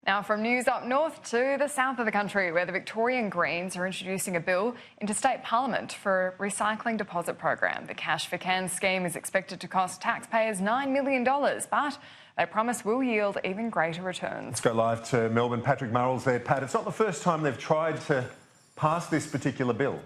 Now from news up north to the south of the country, where the Victorian Greens are introducing a bill into state parliament for a recycling deposit program. The Cash for Cans scheme is expected to cost taxpayers $9 million, but they promise will yield even greater returns. Let's go live to Melbourne. Patrick Murrell's there. Pat, it's not the first time they've tried to pass this particular bill.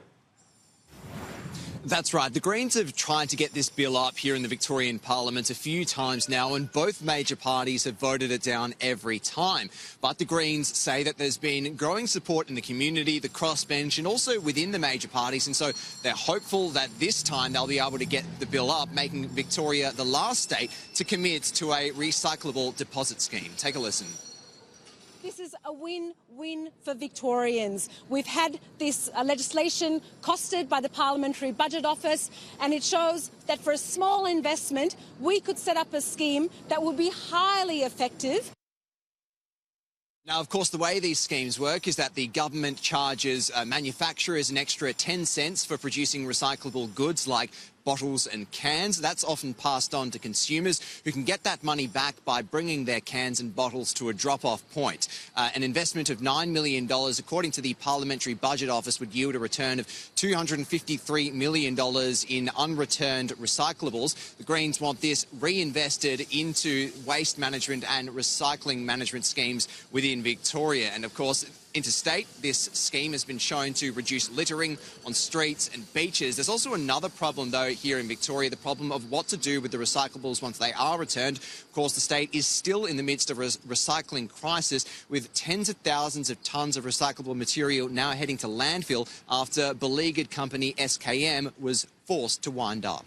That's right. The Greens have tried to get this bill up here in the Victorian Parliament a few times now, and both major parties have voted it down every time. But the Greens say that there's been growing support in the community, the crossbench, and also within the major parties, and so they're hopeful that this time they'll be able to get the bill up, making Victoria the last state to commit to a recyclable deposit scheme. Take a listen. This is a win-win for Victorians. We've had this legislation costed by the Parliamentary Budget Office, and it shows that for a small investment, we could set up a scheme that would be highly effective. Now, of course, the way these schemes work is that the government charges manufacturers an extra 10 cents for producing recyclable goods like bottles and cans. That's often passed on to consumers who can get that money back by bringing their cans and bottles to a drop-off point. An investment of $9 million, according to the Parliamentary Budget Office, would yield a return of $253 million in unreturned recyclables. The Greens want this reinvested into waste management and recycling management schemes within Victoria. And, of course, interstate, this scheme has been shown to reduce littering on streets and beaches. There's also another problem, though, here in Victoria, the problem of what to do with the recyclables once they are returned. Of course, the state is still in the midst of a recycling crisis, with tens of thousands of tonnes of recyclable material now heading to landfill after beleaguered company SKM was forced to wind up.